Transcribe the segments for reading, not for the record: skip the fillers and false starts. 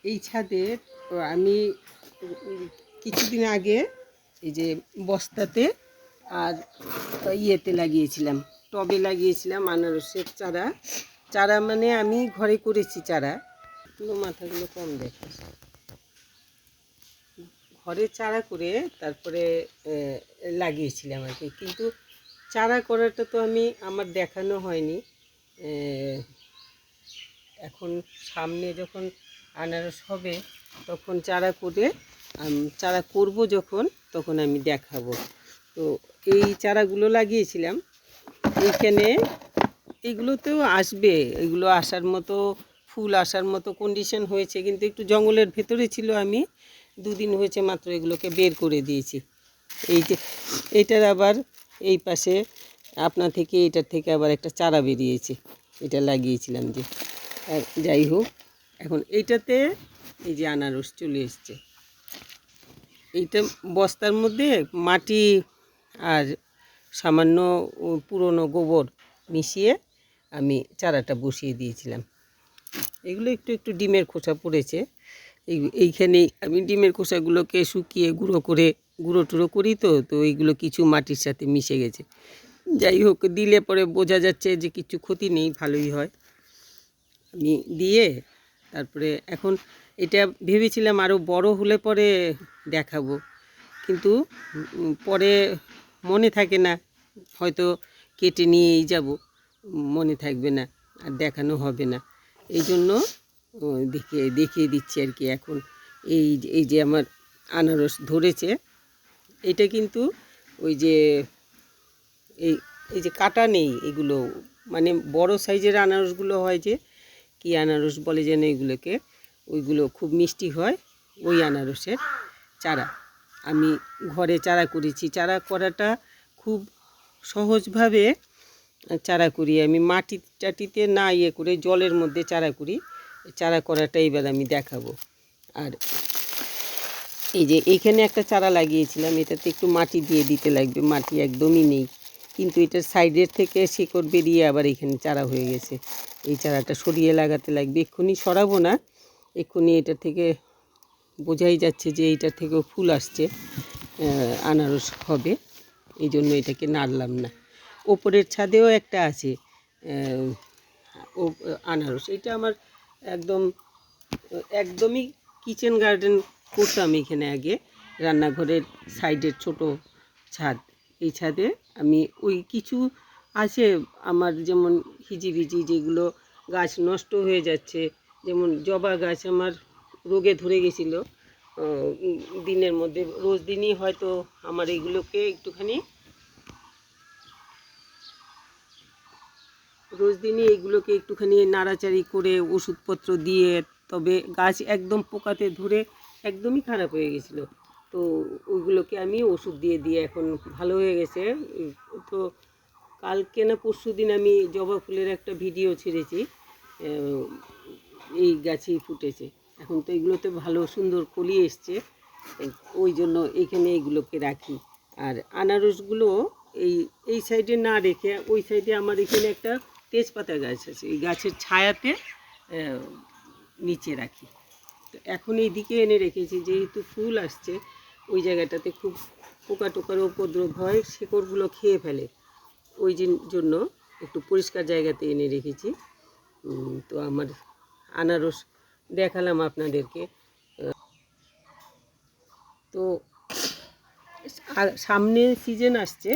এই ছাদে আমি কিছুদিন আগে এই যে বস্তাতে আর ইয়েতে লাগিয়েছিলাম, টবে লাগিয়েছিলাম আনারসের চারা। চারা মানে আমি ঘরে করেছি চারা, মাথাগুলো কম দেখে, ঘরে চারা করে তারপরে লাগিয়েছিলাম আর কি। কিন্তু চারা করাটা তো আমার দেখানো হয়নি। এখন সামনে যখন আনারস হবে তখন চারা করে চারা করব যখন, তখন আমি দেখাবো। তো এই চারাগুলো লাগিয়েছিলাম এইখানে, এগুলোতেও আসবে, এগুলো আসার মতো, ফুল আসার মতো কন্ডিশন হয়েছে, কিন্তু একটু জঙ্গলের ভেতরে ছিল। আমি দুদিন হয়েছে মাত্র এগুলোকে বের করে দিয়েছি। এই যে এটার আবার এই পাশে আপনা থেকে, এটার থেকে আবার একটা চারা বেরিয়েছে, এটা লাগিয়েছিলাম যে। যাই হোক, এখন এইটাতে এই যে আনারস চলে এসছে। এইটা বস্তার মধ্যে মাটি আর সামান্য পুরনো গোবর মিশিয়ে আমি চারাটা বসিয়ে দিয়েছিলাম। এগুলো একটু একটু ডিমের খোসা পড়েছে, এইখানেই আমি ডিমের খোসাগুলোকে শুকিয়ে গুঁড়ো টুড়ো করি, তো এইগুলো কিছু মাটির সাথে মিশে গেছে। যাই হোক, দিলে পরে বোঝা যাচ্ছে যে কিছু ক্ষতি নেই, ভালোই হয়। আমি দিয়ে তারপরে এখন এটা ভেবেছিলাম আরও বড় হলে পরে দেখাবো, কিন্তু পরে মনে থাকে না, হয়তো কেটে নিয়েই যাব, মনে থাকবে না আর দেখানো হবে না। এই জন্য দেখিয়ে দিচ্ছি আর কি। এখন এই যে আমার আনারস ধরেছে, এটা কিন্তু ওই যে এই যে কাটা নেই, এগুলো মানে বড় সাইজের আনারসগুলো হয় যে, কি আনারস বলে যেন এগুলোকে, ওইগুলো খুব মিষ্টি হয়, ওই আনারসের চারা আমি ঘরে চারা করেছি। চারা করাটা খুব সহজভাবে চারা করি আমি, মাটি টাটিতে না ইয়ে করে জলের মধ্যে চারা করি। চারা করাটা এবার আমি দেখাবো। আর এই যে এইখানে একটা চারা লাগিয়েছিলাম, এটাতে একটু মাটি দিয়ে দিতে লাগবে, মাটি একদমই নেই, কিন্তু এটার সাইডের থেকে শিকড় বেরিয়ে আবার এখানে চারা হয়ে গেছে। এই চারাটা সরিয়ে লাগাতে লাগবে, এক্ষুনি সরাবো না, এক্ষুনি এটা থেকে বোঝাই যাচ্ছে যে এইটার থেকেও ফুল আসছে, আনারস হবে, এই জন্য এটাকে নাড়লাম না। ওপরের ছাদেও একটা আছে ও আনারস, এটা আমার একদমই কিচেন গার্ডেন করতাম এখানে আগে, রান্নাঘরের সাইডের ছোট ছাদ। এই ছাদে আমি ওই কিছু আছে আমার, যেমন হিজিবিজি যেগুলো গাছ নষ্ট হয়ে যাচ্ছে, যেমন জবা গাছ আমার রোগে ধরে গেছিলো, দিনের মধ্যে রোজ দিনই হয়তো আমার এইগুলোকে একটুখানি নাড়াচাড়ি করে ওষুধপত্র দিয়ে, তবে গাছ একদম পোকাতে ধরে একদমই খারাপ হয়ে গেছিলো। তো ওইগুলোকে আমি ওষুধ দিয়ে এখন ভালো হয়ে গেছে। তো কালকে না পরশু দিন আমি জবা ফুলের একটা ভিডিও ছেড়েছি, এই গাছেই ফুটেছে। এখন তো এগুলোতে ভালো সুন্দর কলি এসছে, ওই জন্য এইখানে এইগুলোকে রাখি। আর আনারসগুলো এই সাইডে না রেখে ওই সাইডে আমার এখানে একটা তেজপাতা গাছ আছে, এই গাছের ছায়াতে নিচে রাখি। তো এখন এই দিকে এনে রেখেছি, যেহেতু ফুল আসছে, ওই জায়গাটাতে খুব পোকা টোকার উপদ্রব হয়, শিকড়গুলো খেয়ে ফেলে, ওই জন্য একটু পরিষ্কার জায়গাতে এনে রেখেছি। তো আমার আনারস দেখালাম আপনাদেরকে। তো সামনে সিজন আসছে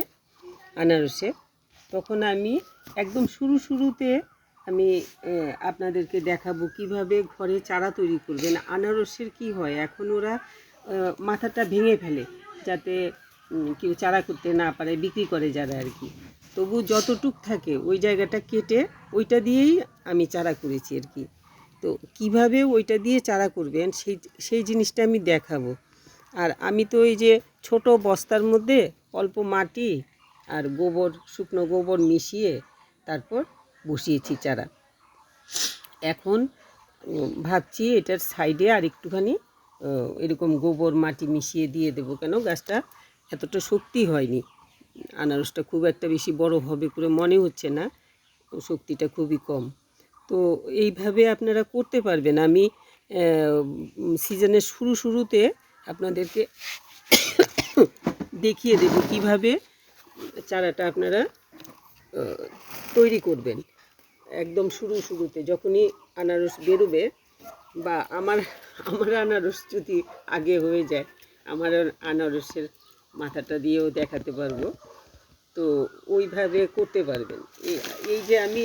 আনারসে, তখন আমি একদম শুরুতে আমি আপনাদেরকে দেখাবো কিভাবে ঘরে চারা তৈরি করবেন। আনারসের কি হয়, এখন ওরা মাথাটা ভেঙে ফেলে যাতে কেউ চারা করতে না পারে, বিক্রি করে যারা আর কি। তবু যতটুক থাকে ওই জায়গাটা কেটে ওইটা দিয়েই আমি চারা করেছি আর কি। তো কিভাবে ওইটা দিয়ে চারা করবেন সেই জিনিসটা আমি দেখাবো। আর আমি তো এই যে ছোট বস্তার মধ্যে অল্প মাটি আর গোবর, শুকনো গোবর মিশিয়ে তারপর বসিয়েছি চারা। এখন ভাবছি এটার সাইডে আর একটুখানি এরকম গোবর মাটি মিশিয়ে দিয়ে দেবো, কেন গাছটা এতটা শক্তি হয়নি, আনারসটা খুব একটা বেশি বড় হবে করে মনে হচ্ছে না, শক্তিটা খুবই কম। তো এইভাবে আপনারা করতে পারবেন। আমি সিজনের শুরুতে আপনাদেরকে দেখিয়ে দেব কিভাবে চারাটা আপনারা তৈরি করবেন। একদম শুরুতে যখনই আনারস বেরোবে, বা আমার আনারস যদি আগে হয়ে যায়, আমার আনারসের মাথাটা দিয়েও দেখাতে পারবো। তো ওইভাবে করতে পারবেন। এই যে আমি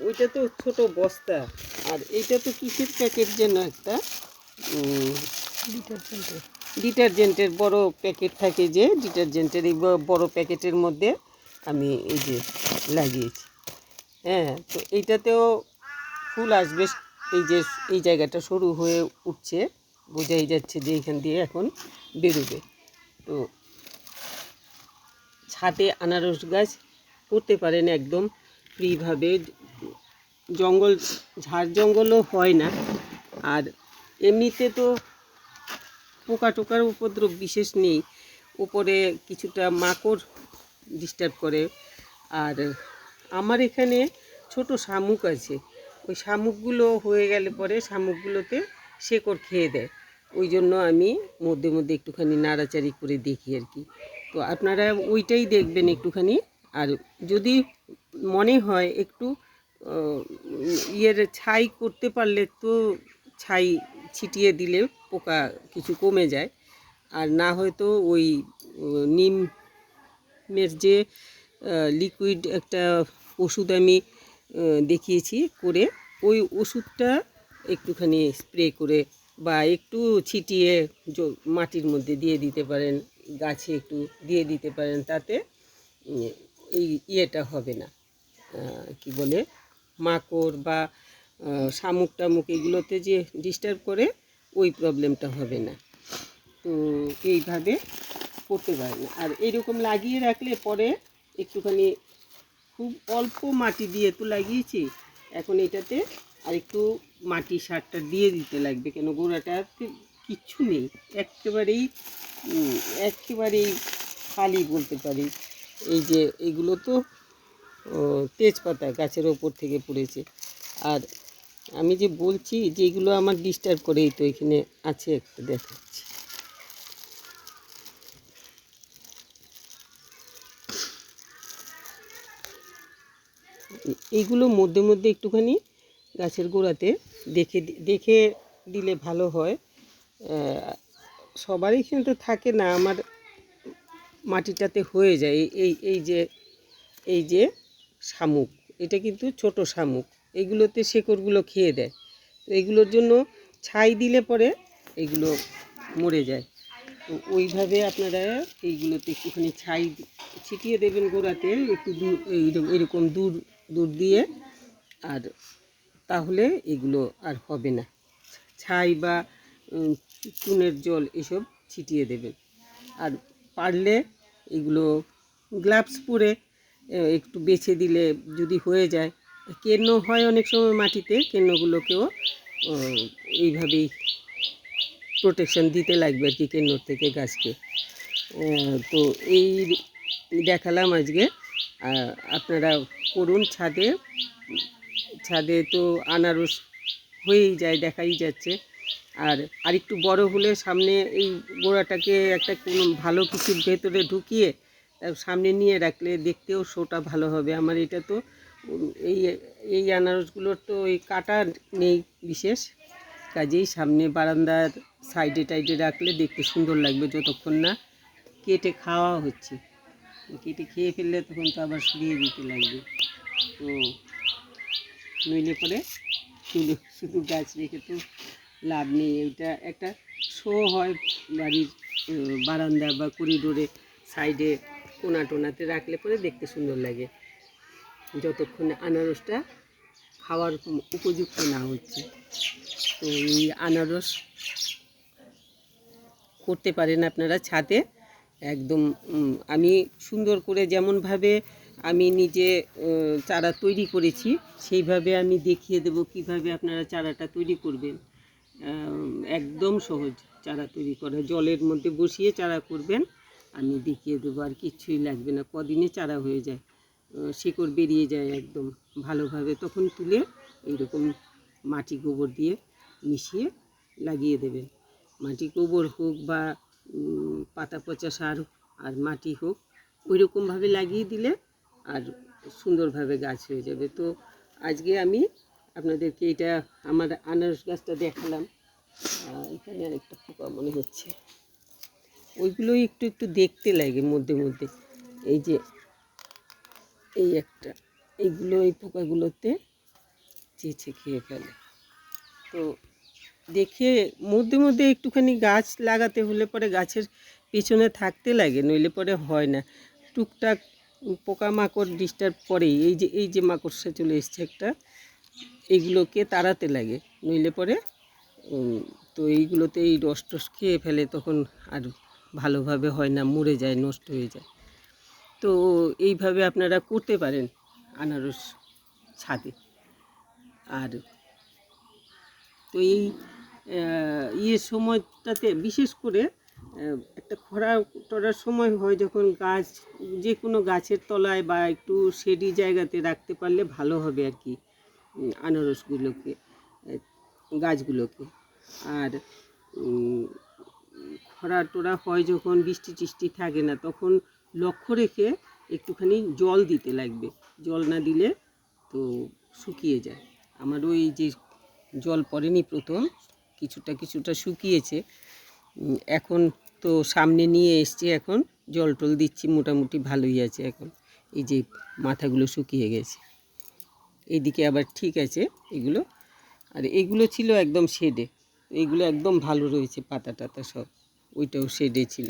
ওইটা তো ছোট বস্তা, আর এইটা তো কিসের প্যাকেট যেন একটা ডিটারজেন্টের বড় প্যাকেট থাকে, যে ডিটারজেন্টের এই বড় প্যাকেটের মধ্যে আমি এই যে লাগিয়েছি। হ্যাঁ, তো এইটাতেও ফুল আসবে। এই যে এই জায়গাটা সরু হয়ে উঠছে, বোঝাই যাচ্ছে যে এখান দিয়ে এখন বেরোবে। তো ছাদে আনারস গাছ করতে পারেন একদম ফ্রিভাবে, ঝাড় জঙ্গলও হয় না। আর এমনিতে তো পোকা টোকার উপদ্রব বিশেষ নেই, উপরে কিছুটা মাকড় ডিস্টার্ব করে। আর আমার এখানে ছোট শামুক আছে, ওই শামুকগুলো হয়ে গেলে পরে শামুকগুলোতে শেকড় খেয়ে দেয়। ওই জন্য আমি মধ্যে একটুখানি নাড়াচাড়ি করে দেখি আর কি। তো আপনারা ওইটাই দেখবেন একটুখানি। আর যদি মনে হয় একটু ছাই করতে পারলে তো ছাই ছিটিয়ে দিলে পোকা কিছু কমে যায়। আর না হয়তো ওই নিমের যে লিকুইড একটা ওষুধ আমি দেখিয়েছি করে, ওই ওষুধটা একটুখানি স্প্রে করে বা একটু ছিটিয়ে মাটির মধ্যে দিয়ে দিতে পারেন, গাছে একটু দিয়ে দিতে পারেন। তাতে এই ইয়েটা হবে না, কি বলে, মাকড় বা শামুক টামুক এগুলোতে যে ডিস্টার্ব করে, ওই প্রবলেমটা হবে না। তো এইভাবে করতে পারেন। আর এইরকম লাগিয়ে রাখলে পরে একটুখানি খুব অল্প মাটি দিয়ে তো লাগিয়েছি, এখন এটাতে আর একটু মাটি সারটা দিয়ে দিতে লাগবে, কেন গোড়াটাতে কিচ্ছু নেই, একেবারেই খালি বলতে পারি। এই যে এগুলো তো তেজপাতা গাছের ওপর থেকে পড়েছে। আর আমি যে বলছি যে এগুলো আমার ডিস্টার্ব করে, এই তো এখানে আছে একটা দেখাচ্ছি। এইগুলো মধ্যে একটুখানি গাছের গোড়াতে দেখে দিলে ভালো হয়। সবারই কিন্তু থাকে না, আমার মাটিটাতে হয়ে যায়। এই যে শামুক, এটা কিন্তু ছোট শামুক, এগুলোতে শেকড়গুলো খেয়ে দেয়। তো এগুলোর জন্য ছাই দিলে পরে এগুলো মরে যায়। তো ওইভাবে আপনারা এইগুলোতে একটুখানি ছাই ছিটিয়ে দেবেন গোড়াতে, একটু দূর এরকম দূর দিয়ে। আর তাহলে এগুলো আর হবে না। ছাই বা চুনের জল এসব ছিটিয়ে দেবেন। আর পারলে এগুলো গ্লাভস পরে একটু বেছে দিলে যদি হয়ে যায়, কেন্ন হয় অনেক সময় মাটিতে, কেন্নগুলোকেও এইভাবেই প্রোটেকশন দিতে লাগবে আর কি, কেন্নর থেকে গাছকে। তো এই দেখালাম আজকে। আপনারা করুন ছাদে তো আনারস হয়েই যায়, দেখাই যাচ্ছে। আর আরেকটু বড় হলে সামনে এই গোড়াটাকে একটা কোনো ভালো কিছুর ভেতরে ঢুকিয়ে সামনে নিয়ে রাখলে দেখতেও শোটা ভালো হবে। আমার এটা তো এই আনারসগুলোর তো ওই কাটা নেই বিশেষ, কাজেই সামনে বারান্দার সাইডে টাইডে রাখলে দেখতে সুন্দর লাগবে, যতক্ষণ না কেটে খাওয়া হচ্ছে। কেটে খেয়ে ফেললে তখন তো আবার সরিয়ে দিতে লাগবে। তো নইলে পরে শুধু গাছ রেখে তো লাভ নেই। এটা একটা শো হয় বাড়ির বারান্দা বা করিডোরে সাইডে কোনাতে রাখলে পরে দেখতে সুন্দর লাগে, যতক্ষণে আনারসটা খাওয়ার উপযুক্ত না হচ্ছে। তো এই আনারস করতে পারেন আপনারা ছাদে একদম। আমি সুন্দর করে যেমনভাবে আমি নিজে চারা তৈরি করেছি, সেইভাবে আমি দেখিয়ে দেব কিভাবে আপনারা চারাটা তৈরি করবেন। একদম সহজ চারা তৈরি করা, জলের মধ্যে বসিয়ে চারা করবেন, আমি দেখিয়ে দেবো। আর কিচ্ছুই লাগবে না, কদিনে চারা হয়ে যায়, শিকড় বেরিয়ে যায় একদম ভালোভাবে। তখন তুলে এইরকম মাটি গোবর দিয়ে মিশিয়ে লাগিয়ে দেবেন। মাটি গোবর হোক বা পাতা পচা সার আর মাটি হোক, ওই রকমভাবে লাগিয়ে দিলে আর সুন্দরভাবে গাছ হয়ে যাবে। তো আজকে আমি আপনাদেরকে এটা আমার আনারস গাছটা দেখালাম। এখানে আরেকটা পোকা মনে হচ্ছে, ওইগুলো একটু একটু দেখতে লাগে মধ্যে মধ্যে। এই যে এই একটা, এইগুলো এই পোকাগুলোতে চেঁচে খেয়ে ফেলে। তো দেখে মধ্যে মধ্যে একটুখানি গাছ লাগাতে হলে পরে গাছের পেছনে থাকতে লাগে, নইলে পরে হয় না। টুকটাক পোকামাকড় ডিস্টার্ব করেই। এই যে মাকড়সা চলে এসছে একটা, এইগুলোকে তাড়াতে লাগে, নইলে পরে তো এইগুলোতে এই রস টস খেয়ে ফেলে, তখন আর ভালোভাবে হয় না, মরে যায়, নষ্ট হয়ে যায়। তো এইভাবে আপনারা করতে পারেন আনারস ছাদে। আর তো এই সময়টাতে বিশেষ করে একটা খরা টরার সময় হয়, যখন গাছ যে কোনো গাছের তলায় বা একটু শেডি জায়গাতে রাখতে পারলে ভালো হবে আর কি আনারসগুলোকে, গাছগুলোকে। আর খরা টোরা হয় যখন, বৃষ্টি টিষ্টি থাকে না, তখন লক্ষ্য রেখে একটুখানি জল দিতে লাগবে। জল না দিলে তো শুকিয়ে যায়। আমার ওই যে জল পড়েনি প্রথম, কিছুটা শুকিয়েছে, এখন তো সামনে নিয়ে এসছি, এখন জল টল দিচ্ছি, মোটামুটি ভালোই আছে এখন। এই যে মাথাগুলো শুকিয়ে গেছে, এইদিকে আবার ঠিক আছে এগুলো। আর এইগুলো ছিল একদম শেডে, এইগুলো একদম ভালো রয়েছে, পাতা টাতা সব, ওইটাও শেডে ছিল।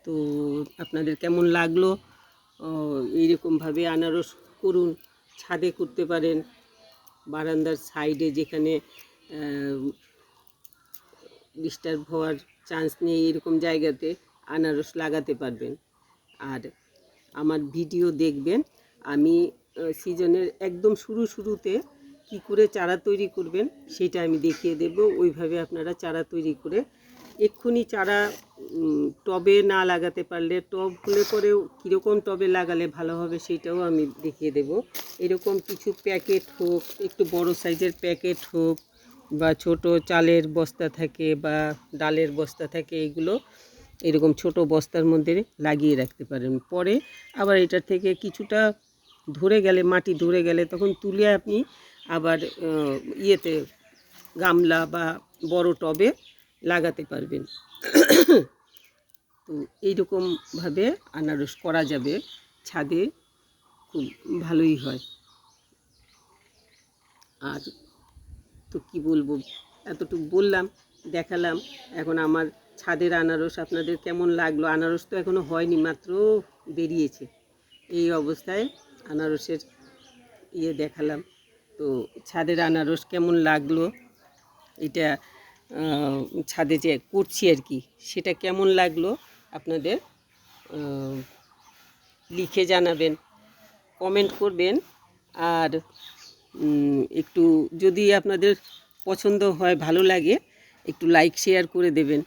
তো আপনাদের কেমন লাগলো? এইরকমভাবে আনারস করুন, ছাদে করতে পারেন, বারান্দার সাইডে যেখানে ডিস্টার্ব হওয়ার চান্স নেই, এরকম জায়গাতে আনারস লাগাতে পারবেন। আর আমার ভিডিও দেখবেন, আমি সিজনের একদম শুরুতে কি করে চারা তৈরি করবেন সেটা আমি দেখিয়ে দেব। ওইভাবে আপনারা চারা তৈরি করে, এক্ষুনি চারা টবে না লাগাতে পারলে, টব হলে পরেও কীরকম টবে লাগালে ভালো হবে সেটাও আমি দেখিয়ে দেব। এরকম কিছু প্যাকেট হোক, একটু বড় সাইজের প্যাকেট হোক, বা ছোট চালের বস্তা থাকে বা ডালের বস্তা থাকে, এগুলো এরকম ছোট বস্তার মধ্যে লাগিয়ে রাখতে পারেন। পরে আবার এটার থেকে কিছুটা ধরে গেলে, মাটি ধরে গেলে, তখন তুলে আপনি আবার ইয়েতে গামলা বা বড় টবে লাগাতে পারবেন। তো এইরকমভাবে আনারস করা যাবে ছাদে, খুব ভালোই হয়। আর তো কি বলবো, এতটুকু বললাম, দেখালাম। এখন আমার ছাদের আনারস আপনাদের কেমন লাগলো? আনারস তো এখনও হয়নি, মাত্র বেরিয়েছে। এই অবস্থায় আনারসের দেখালাম। তো ছাদের আনারস কেমন লাগলো, এটা ছাদে যে করছি আর কি, সেটা কেমন লাগলো আপনাদের লিখে জানাবেন, কমেন্ট করবেন। আর একটু যদি আপনাদের পছন্দ হয়, ভালো লাগে, একটু লাইক শেয়ার করে দেবেন,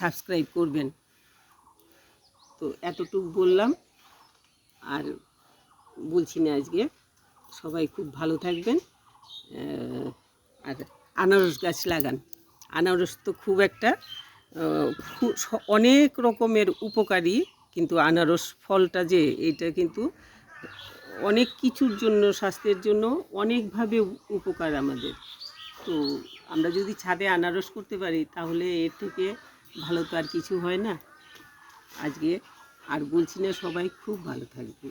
সাবস্ক্রাইব করবেন। তো এতটুকু বললাম, আর বলছি না আজকে। সবাই খুব ভালো থাকবেন। আর আনারস গাছ লাগান। আনারস তো খুব একটা অনেক রকমের উপকারী, কিন্তু আনারস ফলটা যে, এটা কিন্তু অনেক কিছুর জন্য, স্বাস্থ্যের জন্য অনেকভাবে উপকার আমাদের। তো আমরা যদি ছাদে আনারস করতে পারি, তাহলে এর থেকে ভালো তো আর কিছু হয় না। আজকে আর বলছি না, সবাই খুব ভালো থাকবে।